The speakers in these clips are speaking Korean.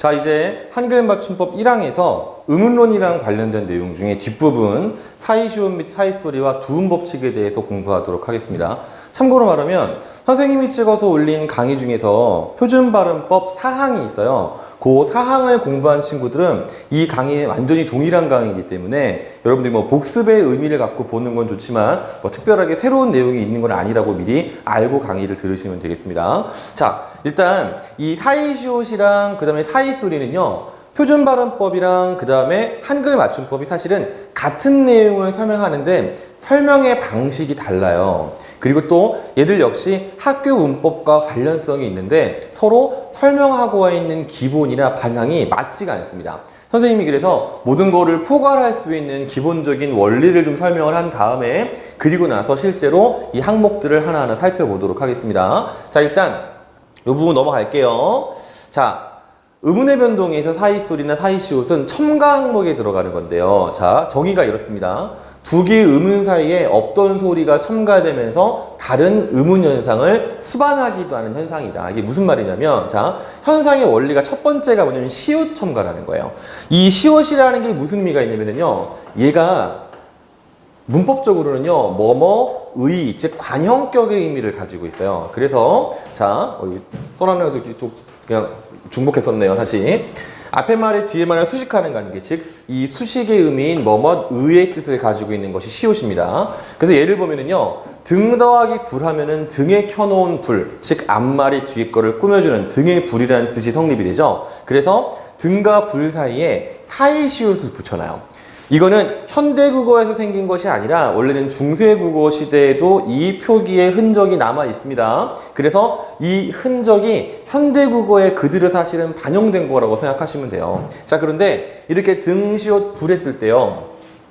자, 이제 한글 맞춤법 1항에서 의문론이랑 관련된 내용 중에 뒷부분 사이시옷 및 사이소리와 두음 법칙에 대해서 공부하도록 하겠습니다. 참고로 말하면 선생님이 찍어서 올린 강의 중에서 표준 발음법 4항이 있어요. 그 4항을 공부한 친구들은 이 강의에 완전히 동일한 강의이기 때문에 여러분들이 뭐 복습의 의미를 갖고 보는 건 좋지만 뭐 특별하게 새로운 내용이 있는 건 아니라고 미리 알고 강의를 들으시면 되겠습니다. 자, 일단 이 사이시옷이랑 그 다음에 사이소리는요, 표준 발음법이랑 그 다음에 한글 맞춤법이 사실은 같은 내용을 설명하는데 설명의 방식이 달라요. 그리고 또 얘들 역시 학교 문법과 관련성이 있는데 서로 설명하고 있는 기본이나 방향이 맞지가 않습니다. 선생님이 그래서 모든 거를 포괄할 수 있는 기본적인 원리를 좀 설명을 한 다음에 그리고 나서 실제로 이 항목들을 하나하나 살펴보도록 하겠습니다. 자, 일단 이 부분 넘어갈게요. 자, 의문의 변동에서 사이소리나 사이시옷은 첨가 항목에 들어가는 건데요. 자, 정의가 이렇습니다. 두 개의 의문 사이에 없던 소리가 첨가되면서 다른 의문 현상을 수반하기도 하는 현상이다. 이게 무슨 말이냐면, 자, 현상의 원리가 첫 번째가 뭐냐면 시옷 첨가라는 거예요. 이 시옷이라는 게 무슨 의미가 있냐면요, 얘가 문법적으로는요, 뭐뭐의, 즉 관형격의 의미를 가지고 있어요. 그래서 자, 써놨는 것도 좀 그냥 중복했었네요. 다시 앞에 말에 뒤에 말을 수식하는 관계, 즉 이 수식의 의미인 뭐뭐의의 뜻을 가지고 있는 것이 시옷입니다. 그래서 예를 보면은요, 등 더하기 불 하면은 등에 켜놓은 불, 즉 앞말이 뒤에 거를 꾸며주는 등의 불이라는 뜻이 성립이 되죠. 그래서 등과 불 사이에 사이시옷을 붙여놔요. 이거는 현대국어에서 생긴 것이 아니라 원래는 중세국어 시대에도 이 표기의 흔적이 남아 있습니다. 그래서 이 흔적이 현대국어에 그대로 사실은 반영된 거라고 생각하시면 돼요. 자, 그런데 이렇게 등시옷 불했을 때요,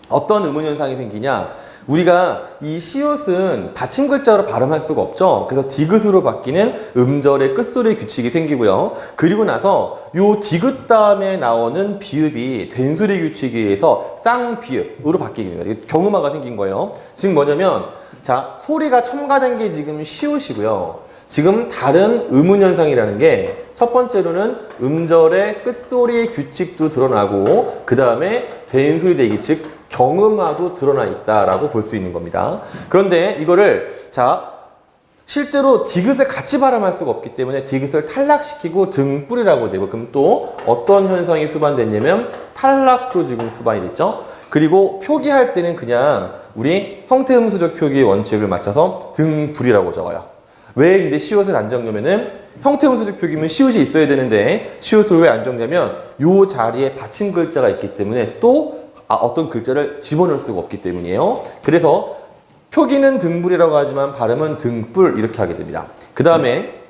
어떤 의문 현상이 생기냐? 우리가 이 시옷은 받침 글자로 발음할 수가 없죠. 그래서 디귿으로 바뀌는 음절의 끝소리 규칙이 생기고요. 그리고 나서 요 디귿 다음에 나오는 비읍이 된소리 규칙에 의해서 쌍비읍으로 바뀌게 됩니다. 경음화가 생긴 거예요. 지금 뭐냐면, 자, 소리가 첨가된 게 지금 시옷이고요. 지금 다른 의문 현상이라는 게 첫 번째로는 음절의 끝소리의 규칙도 드러나고 그 다음에 된소리 대기, 즉 경음화도 드러나 있다라고 볼 수 있는 겁니다. 그런데 이거를, 자, 실제로 디귿을 같이 발음할 수가 없기 때문에 디귿을 탈락시키고 등불이라고 되고, 그럼 또 어떤 현상이 수반됐냐면 탈락도 지금 수반이 됐죠. 그리고 표기할 때는 그냥 우리 형태음수적 표기의 원칙을 맞춰서 등불이라고 적어요. 왜 근데 시옷을 안 적냐면은 형태음수적 표기면 시옷이 있어야 되는데 시옷을 왜 안 적냐면 요 자리에 받침 글자가 있기 때문에 또 어떤 글자를 집어넣을 수가 없기 때문이에요. 그래서 표기는 등불이라고 하지만 발음은 등불 이렇게 하게 됩니다. 그 다음에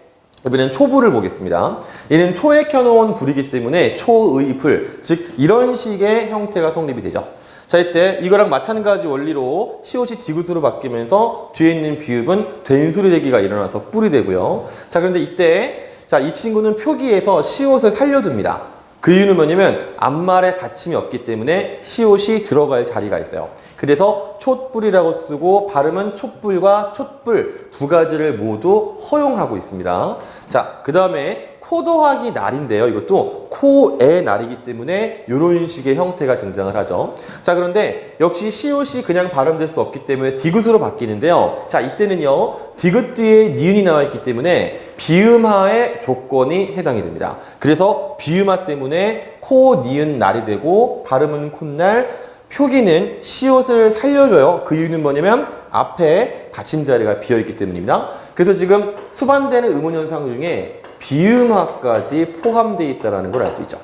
이번엔 초불을 보겠습니다. 얘는 초에 켜놓은 불이기 때문에 초의 불, 즉 이런 식의 형태가 성립이 되죠. 자, 이때 이거랑 마찬가지 원리로 시옷이 디귿으로 바뀌면서 뒤에 있는 비읍은 된소리 대기가 일어나서 뿔이 되고요. 자, 그런데 이때, 자, 이 친구는 표기에서 시옷을 살려둡니다. 그 이유는 뭐냐면 앞말에 받침이 없기 때문에 시옷이 들어갈 자리가 있어요. 그래서 촛불이라고 쓰고 발음은 촛불과 촛불 두 가지를 모두 허용하고 있습니다. 자, 그 다음에 코 더하기 날인데요. 이것도 코의 날이기 때문에 이런 식의 형태가 등장을 하죠. 자, 그런데 역시 시옷이 그냥 발음될 수 없기 때문에 디귿으로 바뀌는데요. 자, 이때는요, 디귿 뒤에 니은이 나와 있기 때문에 비음하의 조건이 해당이 됩니다. 그래서 비음하 때문에 코, 니은, 날이 되고 발음은 콧날, 표기는 시옷을 살려줘요. 그 이유는 뭐냐면 앞에 받침 자리가 비어있기 때문입니다. 그래서 지금 수반되는 의문 현상 중에 비음화까지 포함되어 있다는 걸 알 수 있죠.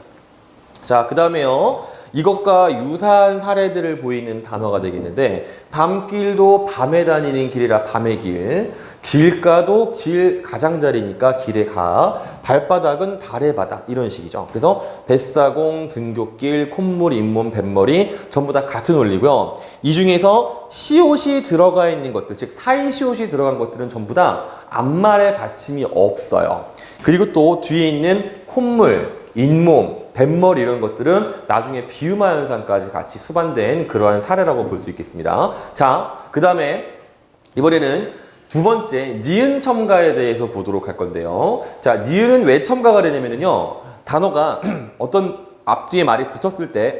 자, 그 다음에요, 이것과 유사한 사례들을 보이는 단어가 되겠는데, 밤길도 밤에 다니는 길이라 밤의 길, 길가도 길 가장자리니까 길의 가, 발바닥은 발의 바닥, 이런 식이죠. 그래서 뱃사공, 등굣길, 콧물, 잇몸, 뱃머리 전부 다 같은 원리고요. 이 중에서 시옷이 들어가 있는 것들, 즉 사이시옷이 들어간 것들은 전부 다 앞말에 받침이 없어요. 그리고 또 뒤에 있는 콧물, 잇몸, 뱃머리 이런 것들은 나중에 비음화 현상까지 같이 수반된 그러한 사례라고 볼 수 있겠습니다. 자, 그 다음에 이번에는 두 번째 니은 첨가에 대해서 보도록 할 건데요. 자, 니은은 왜 첨가가 되냐면요, 단어가 어떤 앞뒤에 말이 붙었을 때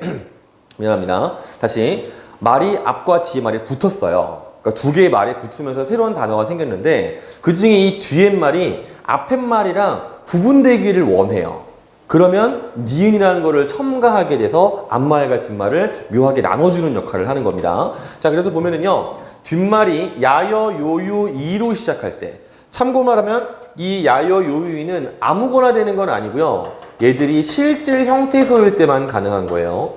미안합니다. 다시 말이 앞과 뒤에 말이 붙었어요. 그러니까 두 개의 말이 붙으면서 새로운 단어가 생겼는데 그 중에 이 뒤에 말이 앞에 말이랑 구분되기를 원해요. 그러면 니은이라는 거를 첨가하게 돼서 앞말과 뒷말을 묘하게 나눠주는 역할을 하는 겁니다. 자, 그래서 보면은요, 뒷말이 야여, 요유, 이로 시작할 때, 참고 말하면 이 야여, 요유이는 아무거나 되는 건 아니고요. 얘들이 실질 형태소일 때만 가능한 거예요.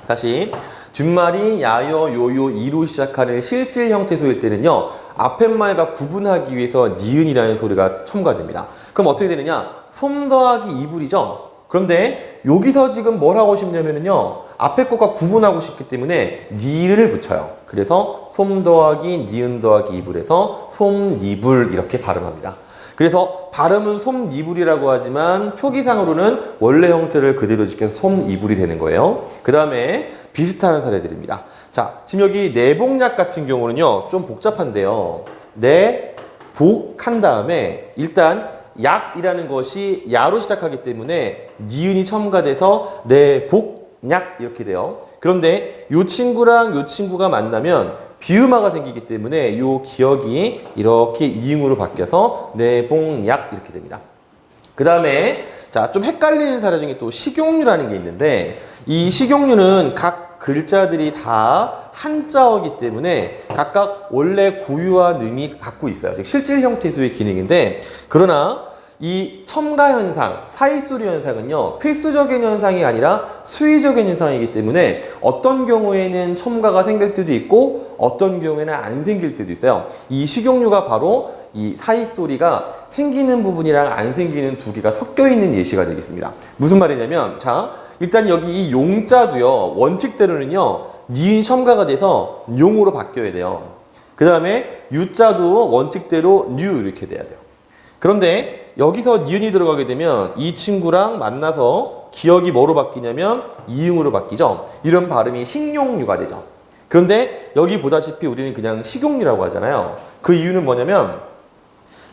다시, 뒷말이 야여, 요요, 이로 시작하는 실질 형태소일 때는요, 앞에 말과 구분하기 위해서 니은이라는 소리가 첨가됩니다. 그럼 어떻게 되느냐? 솜 더하기 이불이죠. 그런데 여기서 지금 뭘 하고 싶냐면요, 앞에 것과 구분하고 싶기 때문에 니를 붙여요. 그래서 솜 더하기 니은 더하기 이불에서 솜니불 이렇게 발음합니다. 그래서 발음은 솜니불이라고 하지만 표기상으로는 원래 형태를 그대로 지켜서 솜이불이 되는 거예요. 그 다음에 비슷한 사례들입니다. 자, 지금 여기 내복약 같은 경우는요, 좀 복잡한데요. 내복한 다음에 일단 약이라는 것이 야로 시작하기 때문에 니은이 첨가돼서 내복약 이렇게 돼요. 그런데 이 친구랑 이 친구가 만나면 비음화가 생기기 때문에 이 기억이 이렇게 이응으로 바뀌어서 내복약 이렇게 됩니다. 그 다음에 자, 좀 헷갈리는 사례 중에 또 식용유라는 게 있는데 이 식용유는 각 글자들이 다 한자어이기 때문에 각각 원래 고유한 의미 갖고 있어요. 즉 실질 형태소의 기능인데 그러나 이 첨가 현상, 사이소리 현상은요, 필수적인 현상이 아니라 수의적인 현상이기 때문에 어떤 경우에는 첨가가 생길 때도 있고 어떤 경우에는 안 생길 때도 있어요. 이 식용유가 바로 이 사이소리가 생기는 부분이랑 안 생기는 두 개가 섞여 있는 예시가 되겠습니다. 무슨 말이냐면, 자, 일단 여기 이 용자도요, 원칙대로는요, 니은 첨가가 돼서 용으로 바뀌어야 돼요. 그 다음에 유자도 원칙대로 뉴 이렇게 돼야 돼요. 그런데 여기서 니은이 들어가게 되면 이 친구랑 만나서 기억이 뭐로 바뀌냐면 이응으로 바뀌죠. 이런 발음이 식용유가 되죠. 그런데 여기 보다시피 우리는 그냥 식용유라고 하잖아요. 그 이유는 뭐냐면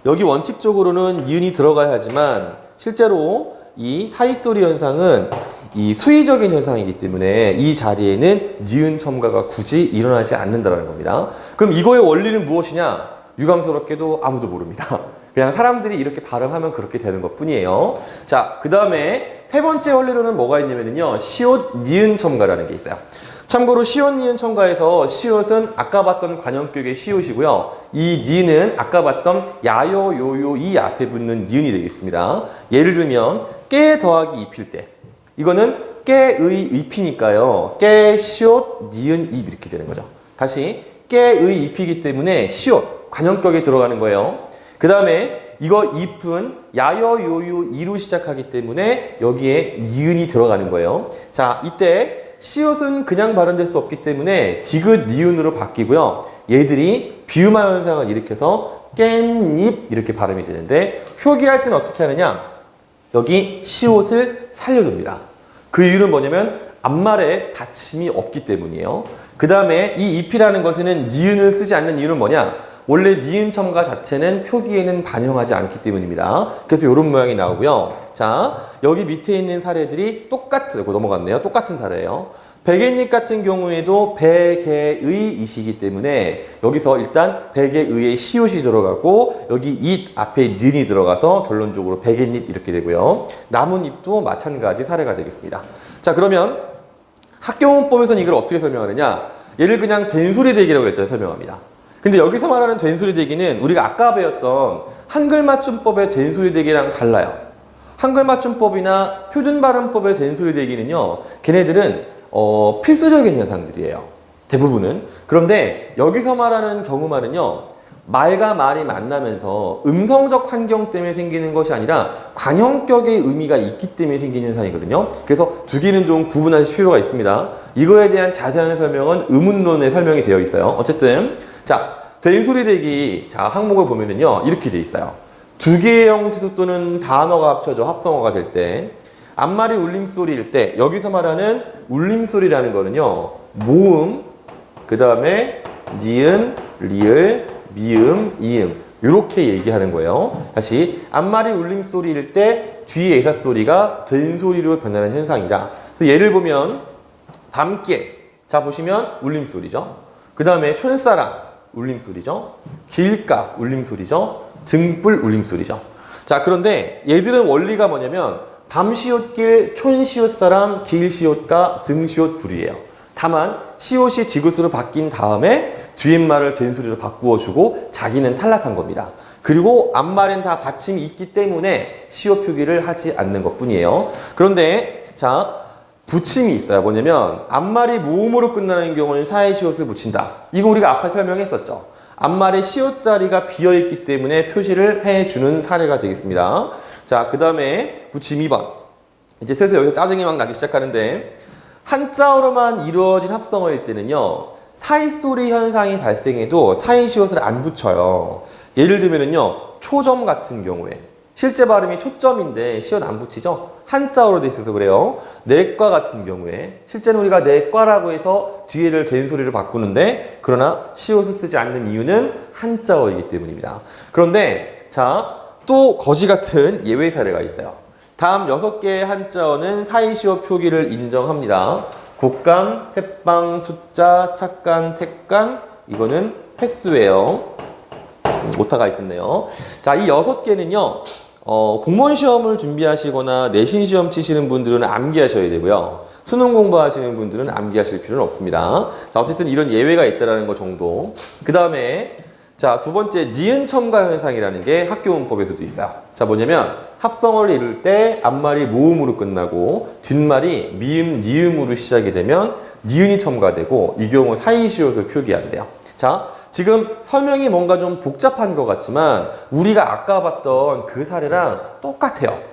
여기 원칙적으로는 니은이 들어가야 하지만 실제로 이 사이소리 현상은 이 수의적인 현상이기 때문에 이 자리에는 니은 첨가가 굳이 일어나지 않는다는 겁니다. 그럼 이거의 원리는 무엇이냐? 유감스럽게도 아무도 모릅니다. 그냥 사람들이 이렇게 발음하면 그렇게 되는 것 뿐이에요. 자, 그 다음에 세 번째 원리로는 뭐가 있냐면요, 시옷 니은 첨가라는 게 있어요. 참고로 시옷 니은 첨가에서 시옷은 아까 봤던 관형격의 시옷이고요. 이 니은은 아까 봤던 야요, 요요, 이 앞에 붙는 니은이 되겠습니다. 예를 들면 깨 더하기 입힐 때 이거는 깨의 입이니까요. 깨, 시옷, 니은, 입 이렇게 되는 거죠. 다시 깨의 입이기 때문에 시옷, 관형격에 들어가는 거예요. 그 다음에 이거 잎은 야여, 요유, 이로 시작하기 때문에 여기에 니은이 들어가는 거예요. 자, 이때 시옷은 그냥 발음될 수 없기 때문에 디귿, 니은으로 바뀌고요. 얘들이 비음화 현상을 일으켜서 깻잎 이렇게 발음이 되는데 표기할 때는 어떻게 하느냐? 여기 시옷을 살려줍니다. 그 이유는 뭐냐면 앞말에 닫힘이 없기 때문이에요. 그 다음에 이 잎이라는 것에는 니은을 쓰지 않는 이유는 뭐냐? 원래 니은 첨가 자체는 표기에는 반영하지 않기 때문입니다. 그래서 이런 모양이 나오고요. 자, 여기 밑에 있는 사례들이 넘어갔네요. 똑같은 사례예요. 백엔잎 같은 경우에도 백의의 이시기 때문에 여기서 일단 백의의 시옷이 들어가고 여기 잇 앞에 는이 들어가서 결론적으로 백엔잎 이렇게 되고요. 나뭇잎도 마찬가지 사례가 되겠습니다. 자, 그러면 학교문법에서는 이걸 어떻게 설명하느냐? 얘를 그냥 된소리 대기라고 일단 설명합니다. 근데 여기서 말하는 된소리 대기는 우리가 아까 배웠던 한글 맞춤법의 된소리 대기랑 달라요. 한글 맞춤법이나 표준 발음법의 된소리 대기는요, 걔네들은 필수적인 현상들이에요. 대부분은. 그런데 여기서 말하는 경우만은요, 말과 말이 만나면서 음성적 환경 때문에 생기는 것이 아니라 관형격의 의미가 있기 때문에 생기는 현상이거든요. 그래서 두 개는 좀 구분하실 필요가 있습니다. 이거에 대한 자세한 설명은 의문론에 설명이 되어 있어요. 어쨌든 자, 된소리 대기 자 항목을 보면은요, 이렇게 돼 있어요. 두 개의 형태소 또는 단어가 합쳐져 합성어가 될 때 앞말이 울림소리일 때 여기서 말하는 울림소리라는 거는요, 모음, 그 다음에 니은, 리을, 미음, 이음 이렇게 얘기하는 거예요. 다시 앞말이 울림소리일 때 뒤에 예사소리가 된소리로 변하는 현상이다. 그래서 예를 보면 밤깨, 자 보시면 울림소리죠. 그 다음에 촌사람 울림소리죠. 길가 울림소리죠. 등불 울림소리죠. 자 그런데 얘들은 원리가 뭐냐면 밤시옷길, 촌시옷사람, 길시옷가, 등시옷 불이에요. 다만 시옷이 뒤굿으로 바뀐 다음에 뒤에말을 된소리로 바꾸어주고 자기는 탈락한 겁니다. 그리고 앞말엔 다 받침이 있기 때문에 시옷 표기를 하지 않는 것뿐이에요. 그런데 자 붙임이 있어요. 뭐냐면 앞말이 모음으로 끝나는 경우는 사이 시옷을 붙인다. 이거 우리가 앞에 설명했었죠. 앞말에 시옷 자리가 비어있기 때문에 표시를 해주는 사례가 되겠습니다. 자, 그 다음에 붙임 2번. 이제 슬슬 여기서 짜증이 막 나기 시작하는데 한자어로만 이루어진 합성어일 때는요. 사이소리 현상이 발생해도 사이 시옷을 안 붙여요. 예를 들면은요. 초점 같은 경우에 실제 발음이 초점인데 시옷 안 붙이죠? 한자어로 돼 있어서 그래요. 내과 같은 경우에 실제는 우리가 내과라고 해서 뒤에를 된 소리를 바꾸는데 그러나 시옷을 쓰지 않는 이유는 한자어이기 때문입니다. 그런데 자, 또 거지 같은 예외 사례가 있어요. 다음 6개의 한자어는 사이시옷 표기를 인정합니다. 곡간, 새빵, 숫자, 착간, 택간 이거는 패스예요. 오타가 있었네요. 자, 이 6개는요. 공무원 시험을 준비하시거나 내신 시험 치시는 분들은 암기하셔야 되고요. 수능 공부하시는 분들은 암기하실 필요는 없습니다. 자, 어쨌든 이런 예외가 있다는 거 정도. 그 다음에 자, 두 번째 니은 첨가 현상이라는 게 학교 문법에서도 있어요. 자, 뭐냐면 합성어를 이룰 때 앞말이 모음으로 끝나고 뒷말이 미음, 니음으로 시작이 되면 니은이 첨가되고 이 경우 사이시옷을 표기한대요. 자, 지금 설명이 뭔가 좀 복잡한 것 같지만 우리가 아까 봤던 그 사례랑 똑같아요.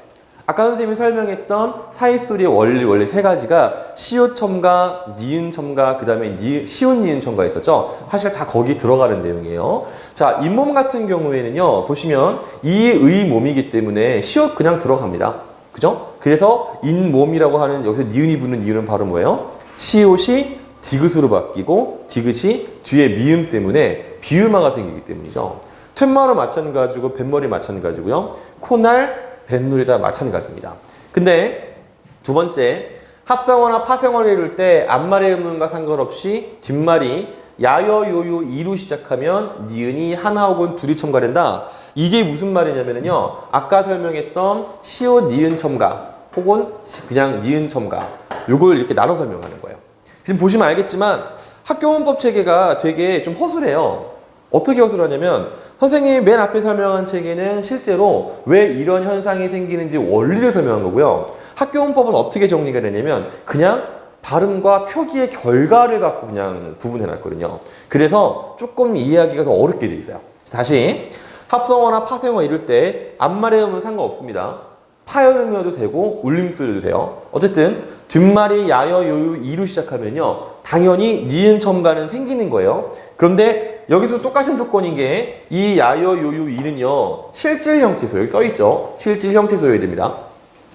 아까 선생님이 설명했던 사이소리의 원리 3가지가 시옷 첨가, 니은 첨가, 그 다음에 시옷 니은 첨가 있었죠. 사실 다 거기 들어가는 내용이에요. 자, 잇몸 같은 경우에는요. 보시면 이의 몸이기 때문에 시옷 그냥 들어갑니다. 그죠? 그래서 잇몸이라고 하는 여기서 니은이 붙는 이유는 바로 뭐예요? 시옷이 디귿으로 바뀌고 디귿이 뒤에 미음 때문에 비음화가 생기기 때문이죠. 툇마루 마찬가지고 뱃머리 마찬가지고요. 코날, 뱃놀이 다 마찬가지입니다. 근데 두 번째 합성어나 파생어를 이룰 때 앞말의 음음과 상관없이 뒷말이 야여 요요 이로 시작하면 니은이 하나 혹은 둘이 첨가된다. 이게 무슨 말이냐면요. 아까 설명했던 시옷 니은 첨가 혹은 그냥 니은 첨가 요걸 이렇게 나눠 설명하는 거예요. 지금 보시면 알겠지만 학교 문법 체계가 되게 좀 허술해요. 어떻게 허술하냐면 선생님이 맨 앞에 설명한 책에는 실제로 왜 이런 현상이 생기는지 원리를 설명한 거고요. 학교 문법은 어떻게 정리가 되냐면 그냥 발음과 표기의 결과를 갖고 그냥 구분해 놨거든요. 그래서 조금 이해하기가 더 어렵게 돼 있어요. 다시 합성어나 파생어 이룰 때 앞말의 음은 상관없습니다. 파열음이어도 되고 울림소리도 돼요. 어쨌든 뒷말이 야여 요요 이로 시작하면요. 당연히 니은 첨가는 생기는 거예요. 그런데 여기서 똑같은 조건인 게 이 야여 요요 이는요. 실질 형태소 여기 써 있죠. 실질 형태소여야 됩니다.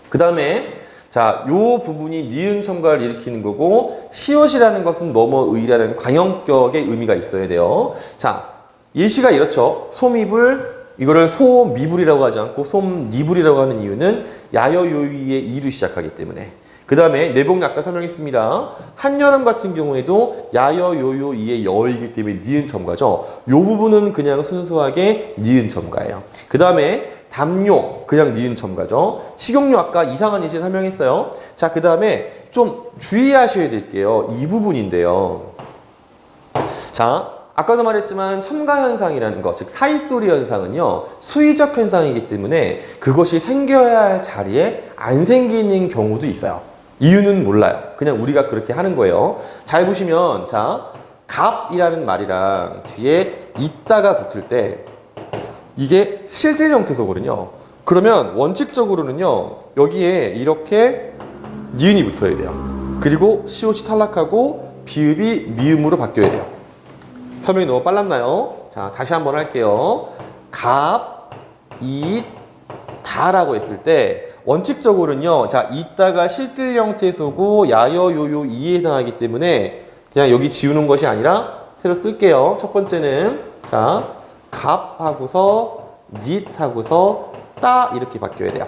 그 다음에 자, 요 부분이 니은 첨가를 일으키는 거고 시옷이라는 것은 뭐뭐의라는 관형격의 의미가 있어야 돼요. 자, 예시가 이렇죠. 소미불 이거를 소미불이라고 하지 않고 솜니불이라고 하는 이유는 야여요이의 이로 시작하기 때문에. 그 다음에 내복 아까 설명했습니다. 한여름 같은 경우에도 야여요요이의 여이기 때문에 니은 첨가죠. 요 부분은 그냥 순수하게 니은 첨가예요. 그 다음에 담요 그냥 니은 첨가죠. 식용유 아까 이상한 예시 설명했어요. 자, 그 다음에 좀 주의하셔야 될게요. 이 부분인데요. 자, 아까도 말했지만 첨가 현상이라는 것, 즉 사이소리 현상은요 수의적 현상이기 때문에 그것이 생겨야 할 자리에 안 생기는 경우도 있어요. 이유는 몰라요. 그냥 우리가 그렇게 하는 거예요. 잘 보시면 자, 갑이라는 말이랑 뒤에 있다가 붙을 때 이게 실질 형태소거든요. 그러면 원칙적으로는요 여기에 이렇게 니은이 붙어야 돼요. 그리고 시옷이 탈락하고 비읍이 미음으로 바뀌어야 돼요. 설명이 너무 빨랐나요? 자, 다시 한번 할게요. 갑, 잇, 다라고 했을 때 원칙적으로는요. 자, 이따가 실질 형태소고 야여, 요요, 이에 해당하기 때문에 그냥 여기 지우는 것이 아니라 새로 쓸게요. 첫 번째는 자, 갑하고서 닛하고서 따 이렇게 바뀌어야 돼요.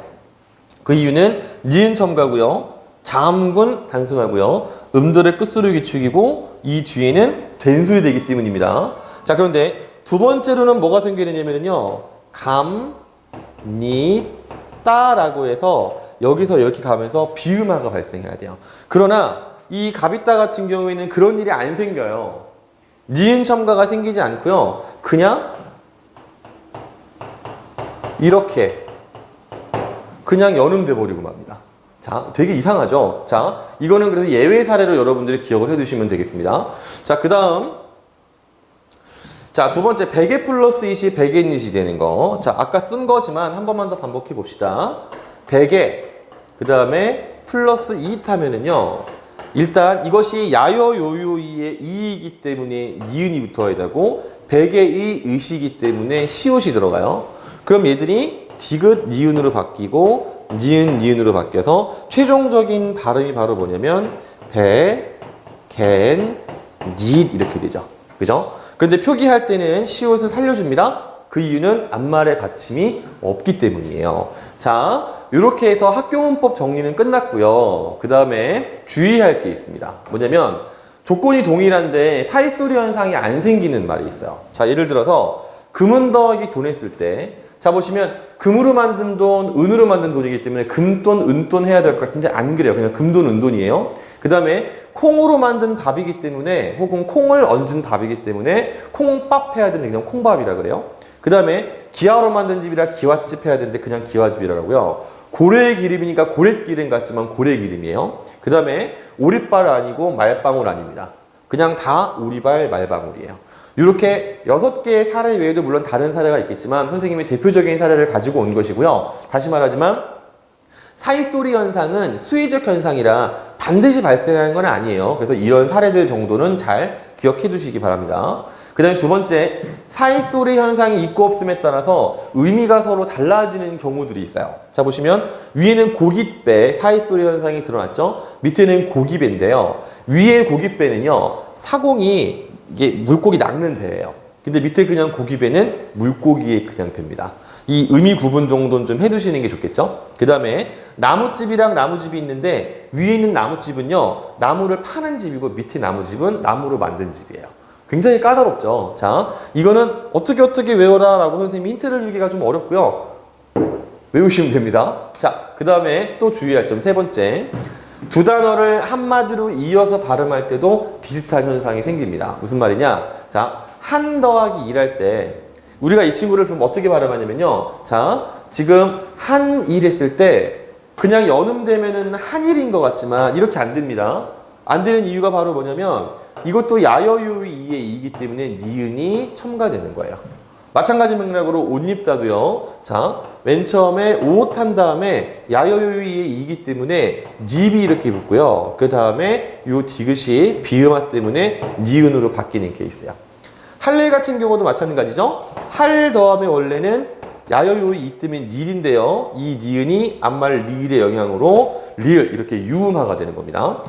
그 이유는 니은 첨가고요. 자음군 단순하고요. 음절의 끝소리 기축이고 이 뒤에는 된소리 되기 때문입니다. 자, 그런데 두 번째로는 뭐가 생겨야 되냐면요. 감, 니, 따라고 해서 여기서 이렇게 가면서 비음화가 발생해야 돼요. 그러나 이 갑이따 같은 경우에는 그런 일이 안 생겨요. 니은 첨가가 생기지 않고요. 그냥 이렇게 그냥 연음돼 버리고 맙니다. 자, 되게 이상하죠? 자, 이거는 그래서 예외 사례로 여러분들이 기억을 해 두시면 되겠습니다. 자, 그 다음. 자, 두 번째, 베개 플러스 이시 베개 닛이 되는 거. 자, 아까 쓴 거지만 한 번만 더 반복해 봅시다. 베개, 그 다음에 플러스 이잇 하면은요. 일단 이것이 야여요요이의 이이기 때문에 니은이 붙어야 되고, 베개의 의시기 때문에 시옷이 들어가요. 그럼 얘들이 디귿 니은으로 바뀌고, 니은 니은으로 바뀌어서 최종적인 발음이 바로 뭐냐면 배, 갠, 닛 이렇게 되죠. 그죠? 그런데 표기할 때는 시옷을 살려줍니다. 그 이유는 앞말의 받침이 없기 때문이에요. 자, 이렇게 해서 학교 문법 정리는 끝났고요. 그 다음에 주의할 게 있습니다. 뭐냐면 조건이 동일한데 사이소리 현상이 안 생기는 말이 있어요. 자, 예를 들어서 금은 더하기 돈 했을 때, 자, 보시면 금으로 만든 돈, 은으로 만든 돈이기 때문에 금돈, 은돈 해야 될 것 같은데 안 그래요. 그냥 금돈, 은돈이에요. 그 다음에 콩으로 만든 밥이기 때문에, 혹은 콩을 얹은 밥이기 때문에 콩밥 해야 되는데 그냥 콩밥이라 그래요. 그 다음에 기와로 만든 집이라 기와집 해야 되는데 그냥 기와집이라고요. 고래의 기름이니까 고래기름 같지만 고래기름이에요. 그 다음에 오리발 아니고 말방울 아닙니다. 그냥 다 오리발, 말방울이에요. 이렇게 6개의 사례 외에도 물론 다른 사례가 있겠지만 선생님이 대표적인 사례를 가지고 온 것이고요. 다시 말하지만 사이소리 현상은 수의적 현상이라 반드시 발생하는 건 아니에요. 그래서 이런 사례들 정도는 잘 기억해 두시기 바랍니다. 그 다음에 두 번째, 사이소리 현상이 있고 없음에 따라서 의미가 서로 달라지는 경우들이 있어요. 자, 보시면 위에는 고깃배, 사이소리 현상이 드러났죠. 밑에는 고기배인데요. 위에 고깃배는요, 사공이 이게 물고기 낚는 배예요. 근데 밑에 그냥 고기배는 물고기의 그냥 배입니다. 이 의미 구분 정도는 좀 해두시는 게 좋겠죠? 그 다음에 나무집이랑 나무집이 있는데 위에 있는 나무집은요, 나무를 파는 집이고 밑에 나무집은 나무로 만든 집이에요. 굉장히 까다롭죠? 자, 이거는 어떻게 외워라 라고 선생님이 힌트를 주기가 좀 어렵고요. 외우시면 됩니다. 자, 그 다음에 또 주의할 점 세 번째. 두 단어를 한마디로 이어서 발음할 때도 비슷한 현상이 생깁니다. 무슨 말이냐? 자, 한 더하기 1할 때 우리가 이 친구를 그럼 어떻게 발음하냐면요. 자, 지금 한일 했을 때 그냥 연음되면은 한일인 것 같지만 이렇게 안 됩니다. 안 되는 이유가 바로 뭐냐면 이것도 야여유이의 이이기 때문에 니은이 첨가되는 거예요. 마찬가지 맥락으로 옷 입다도요. 자, 맨 처음에 옷 한 다음에 야여유이의 이기 때문에 닙이 이렇게 붙고요. 그 다음에 요 디귿이 비음화 때문에 니은으로 바뀌는 케이스예요. 할일 같은 경우도 마찬가지죠. 할 다음에 원래는 야여유이 이 때문에 닐인데요. 이 니은이 앞말 리을의 영향으로 리을 이렇게 유음화가 되는 겁니다.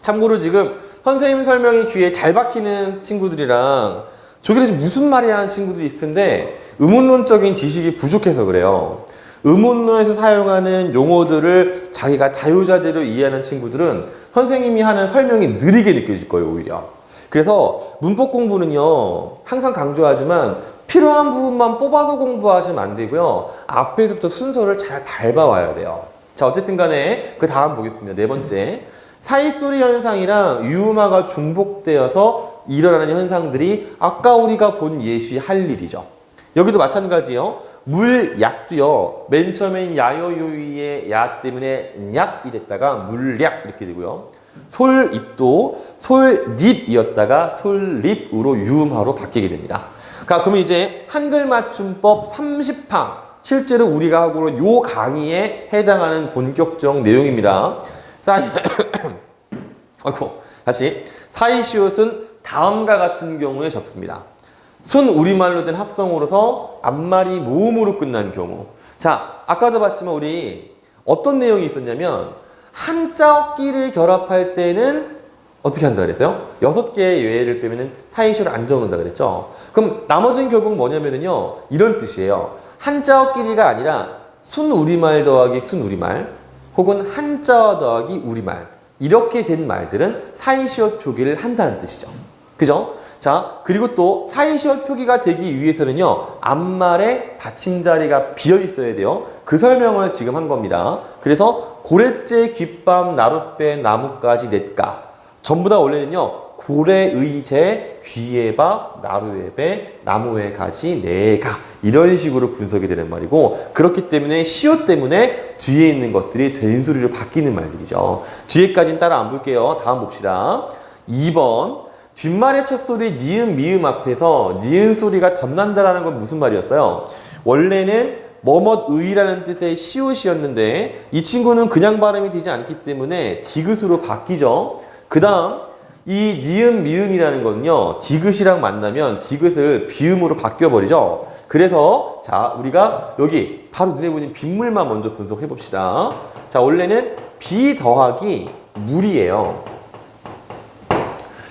참고로 지금 선생님 설명이 귀에 잘 박히는 친구들이랑 저게 무슨 말이야 하는 친구들이 있을 텐데 의문론적인 지식이 부족해서 그래요. 의문론에서 사용하는 용어들을 자기가 자유자재로 이해하는 친구들은 선생님이 하는 설명이 느리게 느껴질 거예요, 오히려. 그래서 문법 공부는요, 항상 강조하지만 필요한 부분만 뽑아서 공부하시면 안 되고요. 앞에서부터 순서를 잘 밟아와야 돼요. 자, 어쨌든 간에 그 다음 보겠습니다. 네 번째. 사이소리 현상이랑 유음화가 중복되어서 일어나는 현상들이 아까 우리가 본 예시 할 일이죠. 여기도 마찬가지예요. 물약도요. 맨 처음엔 야여유이의 야 때문에 약이 됐다가 물약 이렇게 되고요. 솔입도 솔립이었다가 솔립으로 유음화로 바뀌게 됩니다. 그러면 이제 한글 맞춤법 30항 실제로 우리가 하고 있는 요 강의에 해당하는 본격적 내용입니다. 아이고, 다시 사이시옷은 다음과 같은 경우에 적습니다. 순 우리말로 된 합성어로서 앞말이 모음으로 끝난 경우. 자, 아까도 봤지만 우리 어떤 내용이 있었냐면 한자어끼리 결합할 때는 어떻게 한다 그랬어요? 6개의 예를 빼면은 사이시오를 안 적는다 그랬죠? 그럼 나머지는 결국 뭐냐면은요, 이런 뜻이에요. 한자어 끼리가 아니라 순우리말 더하기 순우리말, 혹은 한자어 더하기 우리말, 이렇게 된 말들은 사이시오 표기를 한다는 뜻이죠. 그죠? 자, 그리고 또 사이시오 표기가 되기 위해서는요, 앞말에 받침자리가 비어 있어야 돼요. 그 설명을 지금 한 겁니다. 그래서 고래째 귓밤 나룻배 나무까지 넷가, 전부 다 원래는요, 고래의 재 귀에 밥 나루에 배 나무에 가지 내가, 이런 식으로 분석이 되는 말이고, 그렇기 때문에 시옷 때문에 뒤에 있는 것들이 된소리로 바뀌는 말들이죠. 뒤에까지는 따라 안 볼게요. 다음 봅시다. 2번 뒷말의 첫 소리 니은 미음 앞에서 니은 소리가 덧난다라는 건 무슨 말이었어요? 원래는 뭐뭇의라는 뜻의 시옷이었는데 이 친구는 그냥 발음이 되지 않기 때문에 디귿으로 바뀌죠. 그 다음 이 니은 미음이라는 거는요, 디귿이랑 만나면 디귿을 비음으로 바뀌어버리죠. 그래서 자, 우리가 여기 바로 눈에 보이는 빗물만 먼저 분석해 봅시다. 자, 원래는 비 더하기 물이에요.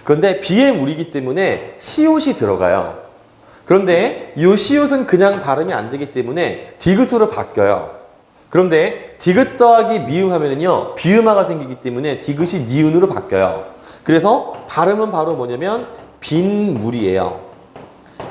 그런데 비의 물이기 때문에 시옷이 들어가요. 그런데 이 시옷은 그냥 발음이 안 되기 때문에 디귿으로 바뀌어요. 그런데 디귿 더하기 미음 하면은요, 비음화가 생기기 때문에 디귿이 니은으로 바뀌어요. 그래서 발음은 바로 뭐냐면 빈물이에요.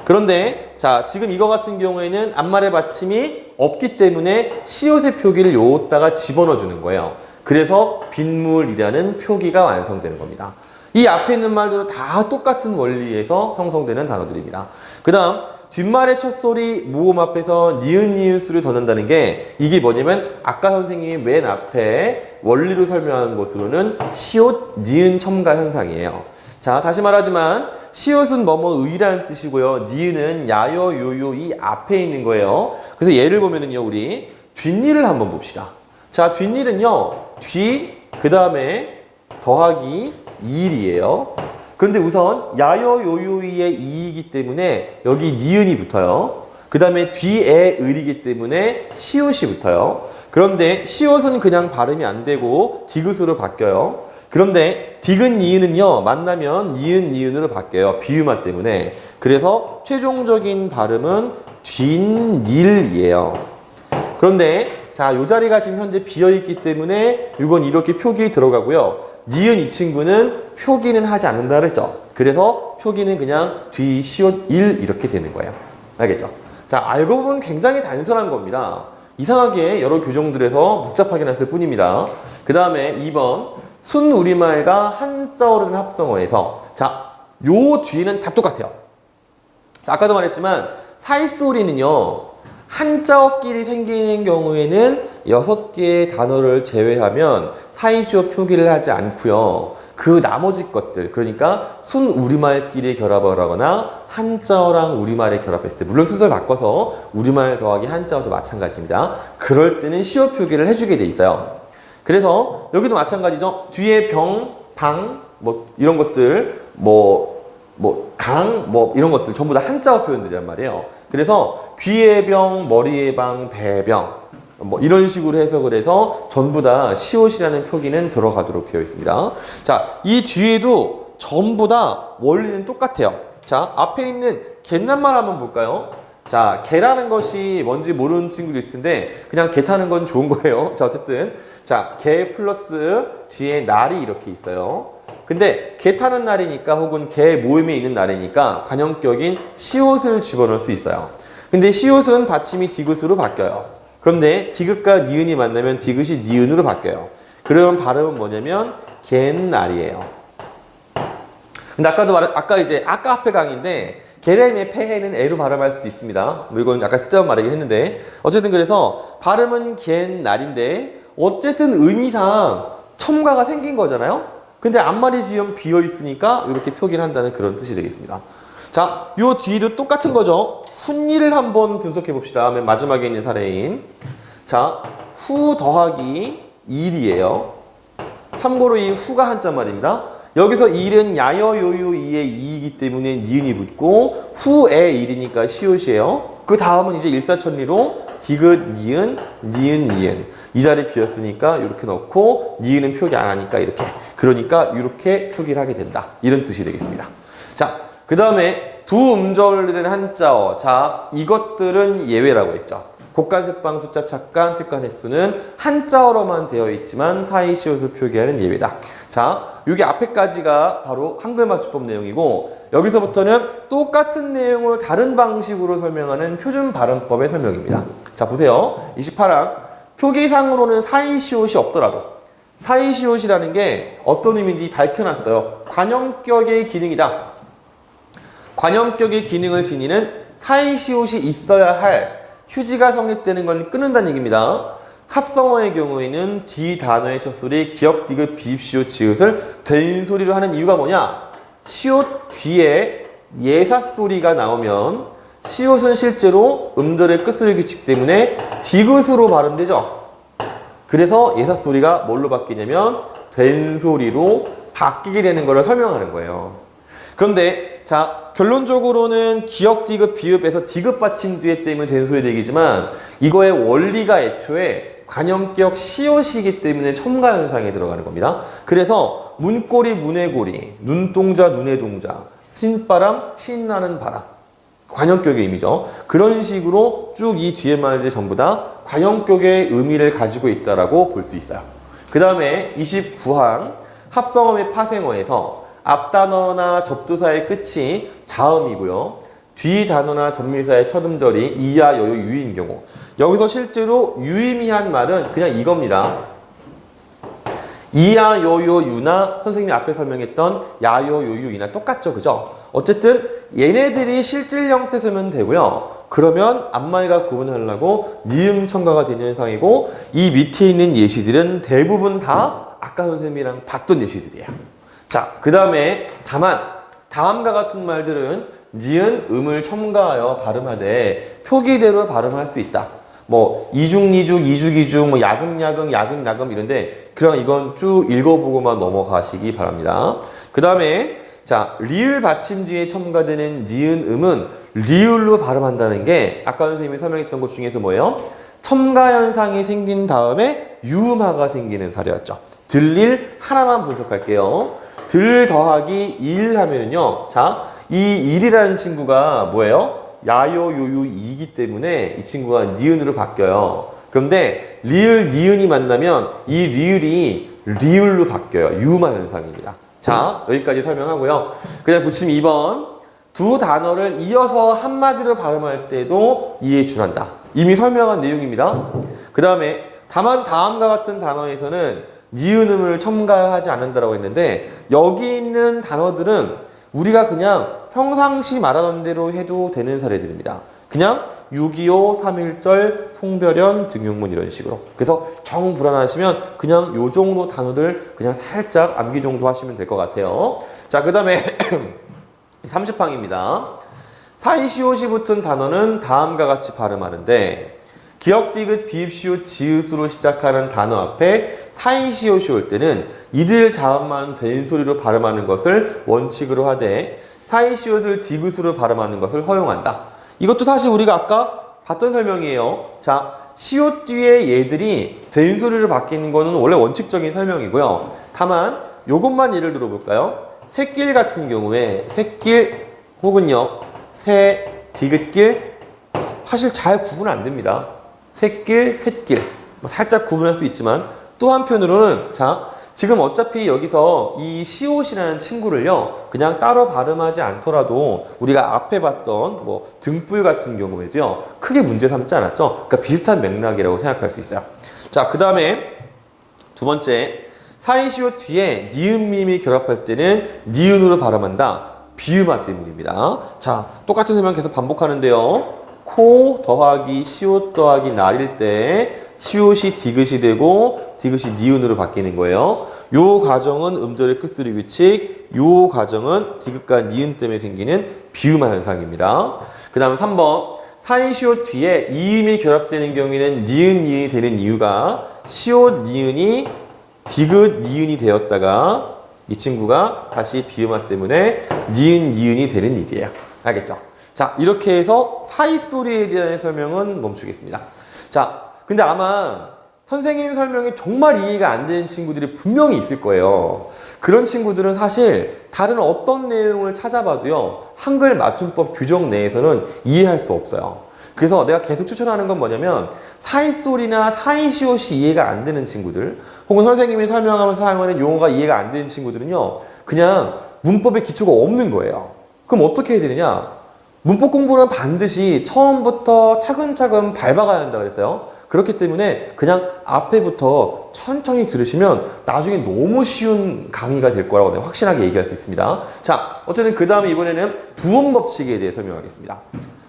그런데 자, 지금 이거 같은 경우에는 앞말의 받침이 없기 때문에 시옷의 표기를 요다가 집어넣어 주는 거예요. 그래서 빈물이라는 표기가 완성되는 겁니다. 이 앞에 있는 말들도 다 똑같은 원리에서 형성되는 단어들입니다. 그 다음 뒷말의 첫 소리 모음 앞에서 니은 니은 수를 더 넣는다는 게, 이게 뭐냐면 아까 선생님이 맨 앞에 원리로 설명한 것으로는 시옷 니은 첨가 현상이에요. 자, 다시 말하지만 시옷은 뭐뭐의라는 뜻이고요, 니은은 야요 요요 이 앞에 있는 거예요. 그래서 예를 보면은요, 우리 뒷일을 한번 봅시다. 자, 뒷일은요, 뒤 그 다음에 더하기 2일이에요. 그런데 우선 야요 요요이의 2이기 때문에 여기 니은이 붙어요. 그 다음에 뒤에 을이기 때문에 시옷이 붙어요. 그런데 시옷은 그냥 발음이 안 되고 디귿으로 바뀌어요. 그런데 디귿 니은은요, 만나면 니은 니은으로 바뀌어요. 비음화 때문에. 그래서 최종적인 발음은 뒷일이에요. 그런데 자, 요 자리가 지금 현재 비어있기 때문에 이건 이렇게 표기 들어가고요. 니은 이 친구는 표기는 하지 않는다 그랬죠. 그래서 표기는 그냥 뒤, 시옷, 일 이렇게 되는 거예요. 알겠죠? 자, 알고 보면 굉장히 단순한 겁니다. 이상하게 여러 규정들에서 복잡하게 났을 뿐입니다. 그 다음에 2번 순우리말과 한자어른 합성어에서, 자, 요 뒤는 다 똑같아요. 자, 아까도 말했지만 사이소리는요, 한자어끼리 생기는 경우에는 6개의 단어를 제외하면 사이시오 표기를 하지 않고요. 그 나머지 것들, 그러니까 순우리말끼리 결합을 하거나 한자어랑 우리말에 결합했을 때, 물론 순서를 바꿔서 우리말 더하기 한자어도 마찬가지입니다. 그럴 때는 시오 표기를 해주게 돼 있어요. 그래서 여기도 마찬가지죠. 뒤에 병, 방, 뭐 이런 것들, 강, 이런 것들 전부 다 한자어 표현들이란 말이에요. 그래서 귀의 병, 머리의 방, 배병, 이런 식으로 해석을 해서 전부 다 시옷이라는 표기는 들어가도록 되어 있습니다. 자, 이 뒤에도 전부 다 원리는 똑같아요. 자, 앞에 있는 갯낱말 한번 볼까요? 자, 개라는 것이 뭔지 모르는 친구도 있을 텐데 그냥 개 타는 건 좋은 거예요. 자, 어쨌든 자, 개 플러스 뒤에 날이 이렇게 있어요. 근데 개 타는 날이니까 혹은 개 모임에 있는 날이니까 관형격인 시옷을 집어넣을 수 있어요. 근데 시옷은 받침이 디귿으로 바뀌어요. 그런데 디귿과 니은이 만나면 디귿이 니은으로 바뀌어요. 그러면 발음은 뭐냐면 갯날이에요. 근데 아까 앞에 강의인데 게렘의 폐해는 애로 발음할 수도 있습니다. 뭐 이건 약간 쓸데없는 말이긴 했는데 어쨌든 그래서 발음은 갯날인데 어쨌든 의미상 첨가가 생긴 거잖아요. 근데 앞말이 지금 비어 있으니까 이렇게 표기를 한다는 그런 뜻이 되겠습니다. 자, 요 뒤도 똑같은 거죠. 훈일을 한번 분석해 봅시다. 맨 마지막에 있는 사례인. 자, 후 더하기 일이에요. 참고로 이 후가 한자 말입니다. 여기서 일은 야여 요요 이의 이이기 때문에 니은이 붙고 후의 일이니까 시옷이에요. 그 다음은 이제 일사천리로 디귿 니은 니은 니은 이 자리 비었으니까 이렇게 넣고 니은은 표기 안 하니까 이렇게. 그러니까 이렇게 표기를 하게 된다. 이런 뜻이 되겠습니다. 자, 그 다음에 두 음절된 한자어. 자, 이것들은 예외라고 했죠. 곡간, 색방, 숫자, 착간, 특간, 횟수는 한자어로만 되어 있지만 사이시옷을 표기하는 예외다. 자, 여기 앞에까지가 바로 한글 맞춤법 내용이고 여기서부터는 똑같은 내용을 다른 방식으로 설명하는 표준 발음법의 설명입니다. 자, 보세요. 28항. 표기상으로는 사이시옷이 없더라도 사이시옷이라는 게 어떤 의미인지 밝혀놨어요. 관형격의 기능이다. 관형격의 기능을 지니는 사이시옷이 있어야 할 휴지가 성립되는 건 끊는다는 얘기입니다. 합성어의 경우에는 뒤 단어의 첫 소리, 기역, 디귿, 비입, 시옷, 지읒을 된 소리로 하는 이유가 뭐냐? 시옷 뒤에 예사 소리가 나오면 시옷은 실제로 음절의 끝소리 규칙 때문에 디귿으로 발음되죠. 그래서 예사 소리가 뭘로 바뀌냐면 된 소리로 바뀌게 되는 것을 설명하는 거예요. 그런데 자, 결론적으로는 기역, 디귿, 비읍에서 디귿 받침 뒤에 때문에 된 소리 되기지만 이거의 원리가 애초에 관형격 시옷이기 때문에 첨가 현상에 들어가는 겁니다. 그래서 문고리, 문의 고리, 눈동자, 눈의 동자, 신바람, 신나는 바람. 관형격의 의미죠. 그런 식으로 쭉 이 뒤에 말들이 전부 다 관형격의 의미를 가지고 있다라고 볼 수 있어요. 그 다음에 29항 합성어의 파생어에서 앞 단어나 접두사의 끝이 자음이고요. 뒤 단어나 접미사의 첫 음절이 이야, 여요, 유인 경우. 여기서 실제로 유의미한 말은 그냥 이겁니다. 이야, 여요, 유나 선생님이 앞에 설명했던 야요, 요유, 이나 똑같죠. 그죠? 어쨌든 얘네들이 실질 형태 쓰면 되고요. 그러면 앞말과 구분하려고 니음 첨가가 되는 현상이고 이 밑에 있는 예시들은 대부분 다 아까 선생님이랑 봤던 예시들이에요. 자, 그 다음에 다음과 같은 말들은 니은, 음을 첨가하여 발음하되 표기대로 발음할 수 있다. 뭐 이중, 니죽, 이죽, 이죽, 뭐 야금, 야금, 야금, 야금 이런데 그냥 이건 쭉 읽어보고만 넘어가시기 바랍니다. 그 다음에 자, 리을 받침 뒤에 첨가되는 니은, 음은 리을로 발음한다는 게 아까 선생님이 설명했던 것 중에서 뭐예요? 첨가 현상이 생긴 다음에 유음화가 생기는 사례였죠. 들릴 하나만 분석할게요. 들 더하기 1 하면은요. 자, 이 1이라는 친구가 뭐예요? 야요, 요유, 이기 때문에 이 친구가 니은으로 바뀌어요. 그런데 리을, 니은이 만나면 이 리을이 리을로 바뀌어요. 유음화 현상입니다. 자, 여기까지 설명하고요. 그냥 붙임 2번. 두 단어를 이어서 한마디로 발음할 때도 이해 준한다. 이미 설명한 내용입니다. 그 다음에 다만 다음과 같은 단어에서는 니은음을 첨가하지 않는다라고 했는데 여기 있는 단어들은 우리가 그냥 평상시 말하던 대로 해도 되는 사례들입니다. 그냥 6.25, 3.1절, 송별연, 등용문 이런 식으로. 그래서 정 불안하시면 그냥 요 정도 단어들 그냥 살짝 암기 정도 하시면 될 것 같아요. 자, 그 다음에 30항입니다. 사이시옷이 붙은 단어는 다음과 같이 발음하는데 기역, 디귿, 비입, 시옷, 지읒으로 시작하는 단어 앞에 사이시옷이 올 때는 이들 자음만 된 소리로 발음하는 것을 원칙으로 하되 사이시옷을 디귿으로 발음하는 것을 허용한다. 이것도 사실 우리가 아까 봤던 설명이에요. 자, 시옷 뒤에 얘들이 된 소리로 바뀌는 거는 원래 원칙적인 설명이고요. 다만 요것만 예를 들어볼까요? 새길 같은 경우에 새길 혹은요 새, 디귿길 사실 잘 구분 안 됩니다. 새길, 샛길 살짝 구분할 수 있지만 또 한편으로는 자 지금 어차피 여기서 이 시옷이라는 친구를요 그냥 따로 발음하지 않더라도 우리가 앞에 봤던 뭐 등불 같은 경우에도요 크게 문제 삼지 않았죠. 그러니까 비슷한 맥락이라고 생각할 수 있어요. 자, 그 다음에 두 번째 사이시옷 뒤에 니은미음이 결합할 때는 니은으로 발음한다. 비음화 때문입니다. 자, 똑같은 설명 계속 반복하는데요. 코 더하기 시옷 더하기 날일 때 시옷이 디귿이 되고 디귿이 니은으로 바뀌는 거예요. 요 과정은 음절의 끝소리 규칙, 요 과정은 디귿과 니은 때문에 생기는 비음화 현상입니다. 그 다음 3번 사이시옷 뒤에 이음이 결합되는 경우에는 니은, 니은이 되는 이유가 시옷, 니은이 디귿, 니은이 되었다가 이 친구가 다시 비음화 때문에 니은, 니은이 되는 일이에요. 알겠죠? 자, 이렇게 해서 사이 소리에 대한 설명은 멈추겠습니다. 자, 근데 아마 선생님 설명이 정말 이해가 안 되는 친구들이 분명히 있을 거예요. 그런 친구들은 사실 다른 어떤 내용을 찾아봐도요, 한글 맞춤법 규정 내에서는 이해할 수 없어요. 그래서 내가 계속 추천하는 건 뭐냐면, 사이솔이나 사이시옷이 이해가 안 되는 친구들, 혹은 선생님이 설명하면서 사용하는 용어가 이해가 안 되는 친구들은요, 그냥 문법의 기초가 없는 거예요. 그럼 어떻게 해야 되느냐? 문법 공부는 반드시 처음부터 차근차근 밟아가야 한다 그랬어요. 그렇기 때문에 그냥 앞에부터 천천히 들으시면 나중에 너무 쉬운 강의가 될 거라고 내가 확실하게 얘기할 수 있습니다. 자, 어쨌든 그 다음에 이번에는 두음 법칙에 대해 설명하겠습니다.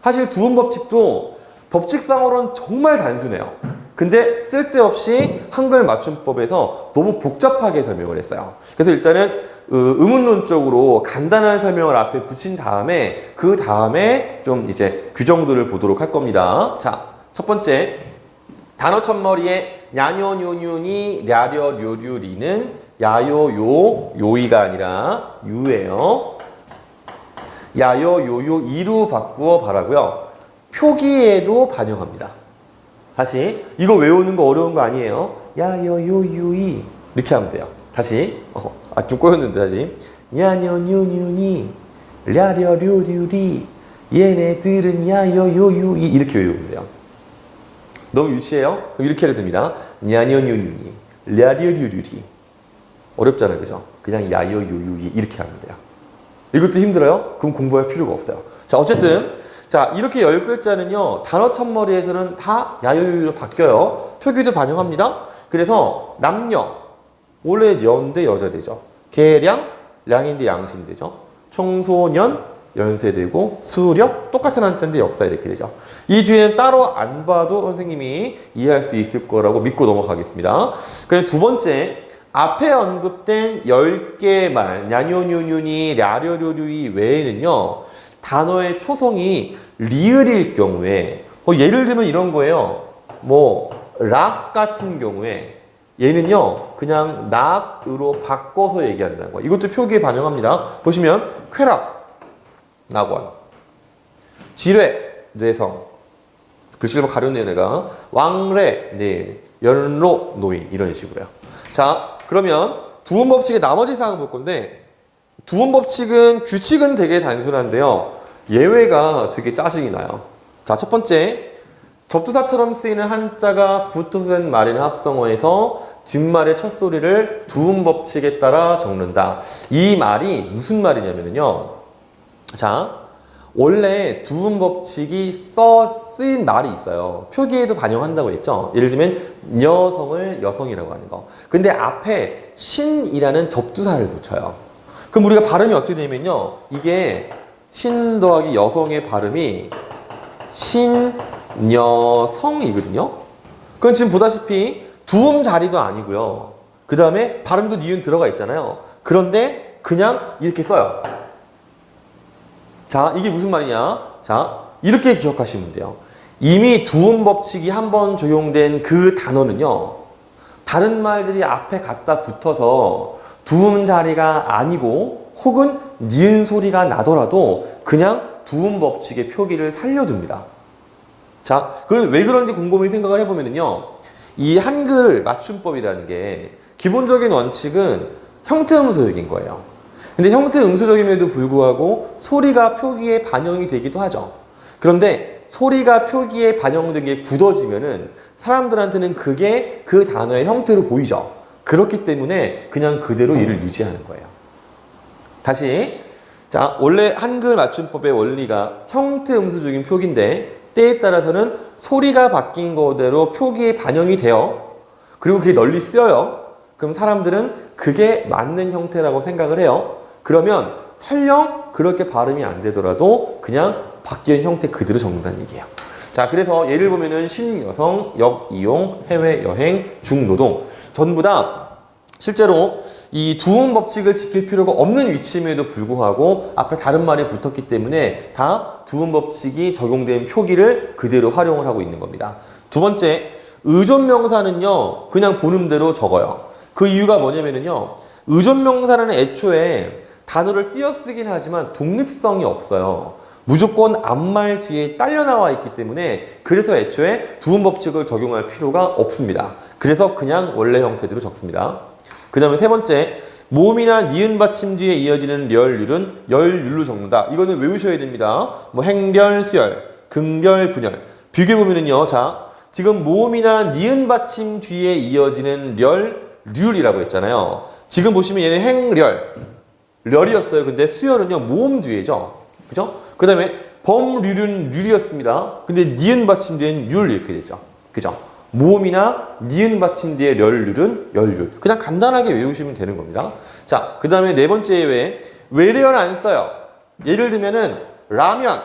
사실 두음 법칙도 법칙상으로는 정말 단순해요. 근데 쓸데없이 한글 맞춤법에서 너무 복잡하게 설명을 했어요. 그래서 일단은 의문론적으로 간단한 설명을 앞에 붙인 다음에 그 다음에 좀 이제 규정들을 보도록 할 겁니다. 자, 첫 번째, 단어 첫머리에 야뇨뇨뇨니 랴려료류리는 야요요 요이가 아니라 유예요. 야요요요 이로 바꾸어 바라고요. 표기에도 반영합니다. 다시 이거 외우는 거 어려운 거 아니에요. 야요요유이 이렇게 하면 돼요. 다시 좀 꼬였는데 다시 야뇨뇨뇨니 랴려료류리 얘네들은 야요요유이 이렇게 외우면 돼요. 너무 유치해요? 그럼 이렇게 해도 됩니다. 야뇨뇨뇨니 랴려료류리 어렵잖아요, 그죠? 그냥 야요요유이 이렇게 하면 돼요. 이것도 힘들어요? 그럼 공부할 필요가 없어요. 자, 어쨌든 자, 이렇게 10글자는요, 단어 첫머리에서는 다 야요요유로 바뀌어요. 표기도 반영합니다. 그래서 남녀, 원래 여인데 여자 되죠. 계량, 량인데 양심 되죠. 청소년, 연세되고, 수력, 똑같은 한자인데 역사 이렇게 되죠. 이 뒤에는 따로 안 봐도 선생님이 이해할 수 있을 거라고 믿고 넘어가겠습니다. 그럼 두 번째, 앞에 언급된 10개의 말, 야뇨뇨뇨니, 랴려료류이 외에는요, 단어의 초성이 리을일 경우에, 예를 들면 이런 거예요. 락 같은 경우에, 얘는요, 그냥 낙으로 바꿔서 얘기한다는 거예요. 이것도 표기에 반영합니다. 보시면, 쾌락, 낙원, 지뢰, 뇌성, 글씨를 가렸네요, 내가. 왕래, 내일, 연로, 노인, 이런 식으로요. 자, 그러면 두음 법칙의 나머지 사항을 볼 건데, 두음 법칙은 규칙은 되게 단순한데요. 예외가 되게 짜증이 나요. 자, 첫 번째, 접두사처럼 쓰이는 한자가 붙어서 된 말이나 합성어에서 뒷말의 첫 소리를 두음 법칙에 따라 적는다. 이 말이 무슨 말이냐면요. 자, 원래 두음 법칙이 쓰인 말이 있어요. 표기에도 반영한다고 했죠. 예를 들면 여성을 여성이라고 하는 거. 근데 앞에 신이라는 접두사를 붙여요. 그럼 우리가 발음이 어떻게 되냐면요. 이게 신 더하기 여성의 발음이 신여성이거든요. 그건 지금 보다시피 두음 자리도 아니고요. 그 다음에 발음도 니은 들어가 있잖아요. 그런데 그냥 이렇게 써요. 자, 이게 무슨 말이냐? 자, 이렇게 기억하시면 돼요. 이미 두음 법칙이 한번 적용된 그 단어는요, 다른 말들이 앞에 갖다 붙어서 두음 자리가 아니고 혹은 니은 소리가 나더라도 그냥 두음 법칙의 표기를 살려둡니다. 자, 그걸 왜 그런지 곰곰이 생각을 해보면요, 이 한글 맞춤법이라는 게 기본적인 원칙은 형태음소적인 거예요. 근데 형태음소적임에도 불구하고 소리가 표기에 반영이 되기도 하죠. 그런데 소리가 표기에 반영된 게 굳어지면은 사람들한테는 그게 그 단어의 형태로 보이죠. 그렇기 때문에 그냥 그대로 이를 유지하는 거예요. 다시, 자, 원래 한글 맞춤법의 원리가 형태음소적인 표기인데 때에 따라서는 소리가 바뀐 거대로 표기에 반영이 돼요. 그리고 그게 널리 쓰여요. 그럼 사람들은 그게 맞는 형태라고 생각을 해요. 그러면 설령 그렇게 발음이 안 되더라도 그냥 바뀐 형태 그대로 적는다는 얘기예요. 자, 그래서 예를 보면은 신여성, 역이용, 해외여행, 중노동 전부 다 실제로 이 두음 법칙을 지킬 필요가 없는 위치임에도 불구하고 앞에 다른 말이 붙었기 때문에 다 두음 법칙이 적용된 표기를 그대로 활용을 하고 있는 겁니다. 두 번째, 의존명사는요, 그냥 본음대로 적어요. 그 이유가 뭐냐면요, 의존명사는 애초에 단어를 띄어쓰긴 하지만 독립성이 없어요. 무조건 앞말 뒤에 딸려 나와 있기 때문에 그래서 애초에 두음 법칙을 적용할 필요가 없습니다. 그래서 그냥 원래 형태대로 적습니다. 그 다음에 세 번째, 모음이나 니은 받침 뒤에 이어지는 렬률은 열률로 적는다. 이거는 외우셔야 됩니다. 뭐 행렬, 수열, 긍렬, 분열. 비교해보면은요, 자, 지금 모음이나 니은 받침 뒤에 이어지는 렬률이라고 했잖아요. 지금 보시면 얘는 행렬, 렬이었어요. 근데 수열은요, 모음 뒤에죠. 그죠? 그 다음에 범률은 률이었습니다. 근데 니은 받침 뒤에는 율 이렇게 되죠. 그죠? 모음이나 니은 받침 뒤에 렬률은 열률. 그냥 간단하게 외우시면 되는 겁니다. 자, 그 다음에 네 번째 예외. 외래어는 안 써요. 예를 들면은 라면.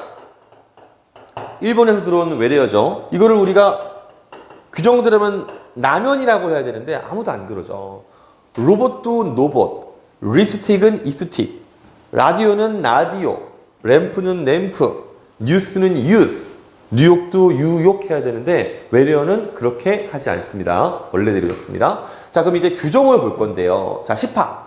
일본에서 들어온 외래어죠. 이거를 우리가 규정들으면 라면이라고 해야 되는데 아무도 안 그러죠. 로봇도 노봇, 립스틱은 입스틱, 라디오는 라디오, 램프는 램프, 뉴스는 뉴스, 뉴욕도 유욕 해야 되는데 외래어는 그렇게 하지 않습니다. 원래대로 적습니다. 자, 그럼 이제 규정을 볼 건데요. 자, 10파.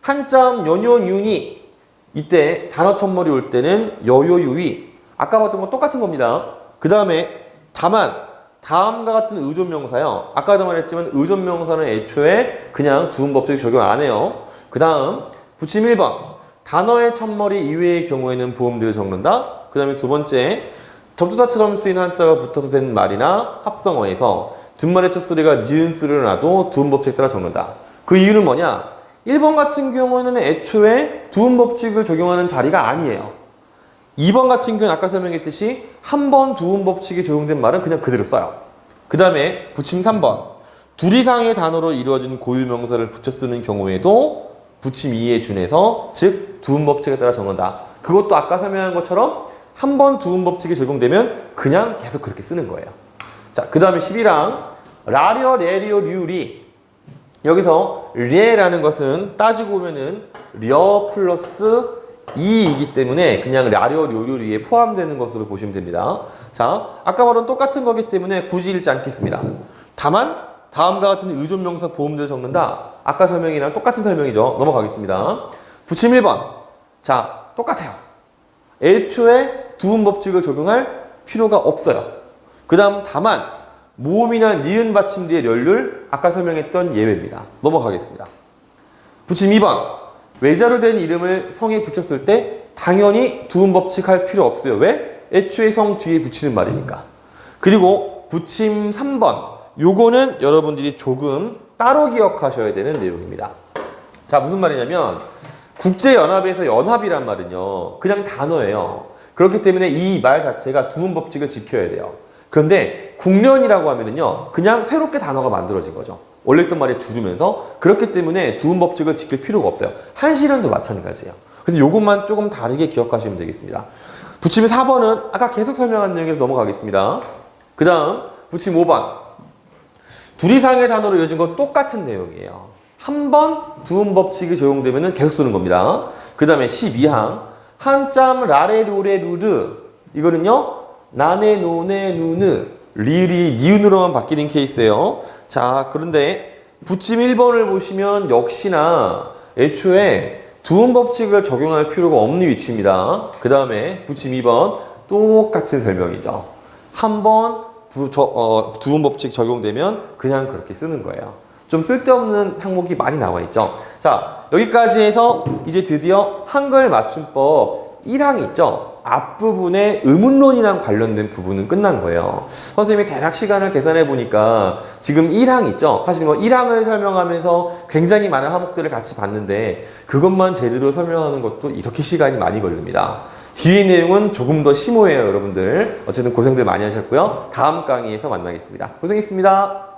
한점 연요윤이 이때 단어 첫머리 올 때는 여요유이. 아까 봤던 건 똑같은 겁니다. 그 다음에 다만 다음과 같은 의존명사요. 아까도 말했지만 의존명사는 애초에 그냥 두음 법칙 적용 안 해요. 그 다음 붙임 1번. 단어의 첫머리 이외의 경우에는 보음들을 적는다. 그 다음에 두 번째, 접두사처럼 쓰인 한자가 붙어서 된 말이나 합성어에서 뒷말의 첫소리가 니은 소리를 놔도 두음 법칙에 따라 적는다. 그 이유는 뭐냐? 1번 같은 경우에는 애초에 두음 법칙을 적용하는 자리가 아니에요. 2번 같은 경우는 아까 설명했듯이 한 번 두음 법칙이 적용된 말은 그냥 그대로 써요. 그 다음에 붙임 3번. 둘 이상의 단어로 이루어진 고유명사를 붙여 쓰는 경우에도 붙임 2에 준해서 즉 두음 법칙에 따라 적는다. 그것도 아까 설명한 것처럼 한 번 두음 법칙이 적용되면 그냥 계속 그렇게 쓰는 거예요. 자, 그 다음에 11항 라려, 레리오, 류리. 여기서 례라는 것은 따지고 보면은 려 플러스 이이기 때문에 그냥 라려, 료류리에 포함되는 것으로 보시면 됩니다. 자, 아까 말한 똑같은 거기 때문에 굳이 읽지 않겠습니다. 다만 다음과 같은 의존명사 보음들 적는다. 아까 설명이랑 똑같은 설명이죠. 넘어가겠습니다. 붙임 1번. 자, 똑같아요. 애초에 두음 법칙을 적용할 필요가 없어요. 그 다음 다만 모음이나 니은 받침 뒤에 렬률 아까 설명했던 예외입니다. 넘어가겠습니다. 붙임 2번. 외자로 된 이름을 성에 붙였을 때 당연히 두음 법칙 할 필요 없어요. 왜? 애초에 성 뒤에 붙이는 말이니까. 그리고 붙임 3번. 요거는 여러분들이 조금 따로 기억하셔야 되는 내용입니다. 자, 무슨 말이냐면 국제연합에서 연합이란 말은요. 그냥 단어예요. 그렇기 때문에 이 말 자체가 두음 법칙을 지켜야 돼요. 그런데 국련이라고 하면은요. 그냥 새롭게 단어가 만들어진 거죠. 원래 있던 말이 줄으면서 그렇기 때문에 두음 법칙을 지킬 필요가 없어요. 한실현도 마찬가지예요. 그래서 요것만 조금 다르게 기억하시면 되겠습니다. 붙임 4번은 아까 계속 설명한 내용에서 넘어가겠습니다. 그 다음 붙임 5번. 둘 이상의 단어로 이어진 건 똑같은 내용이에요. 한 번 두음 법칙이 적용되면 계속 쓰는 겁니다. 그 다음에 12항 한짬 라레 로레 루르 이거는요. 나네 노네 누느 리을이 니은으로만 바뀌는 케이스예요. 자, 그런데 붙임 1번을 보시면 역시나 애초에 두음 법칙을 적용할 필요가 없는 위치입니다. 그 다음에 붙임 2번 똑같은 설명이죠. 한 번 두음 법칙 적용되면 그냥 그렇게 쓰는 거예요. 좀 쓸데없는 항목이 많이 나와 있죠. 자, 여기까지 해서 이제 드디어 한글 맞춤법 1항 있죠. 앞부분에 의문론이랑 관련된 부분은 끝난 거예요. 선생님이 대략 시간을 계산해 보니까 지금 1항 있죠. 사실 뭐 1항을 설명하면서 굉장히 많은 항목들을 같이 봤는데 그것만 제대로 설명하는 것도 이렇게 시간이 많이 걸립니다. 뒤에 내용은 조금 더 심오해요, 여러분들. 어쨌든 고생들 많이 하셨고요. 다음 강의에서 만나겠습니다. 고생했습니다.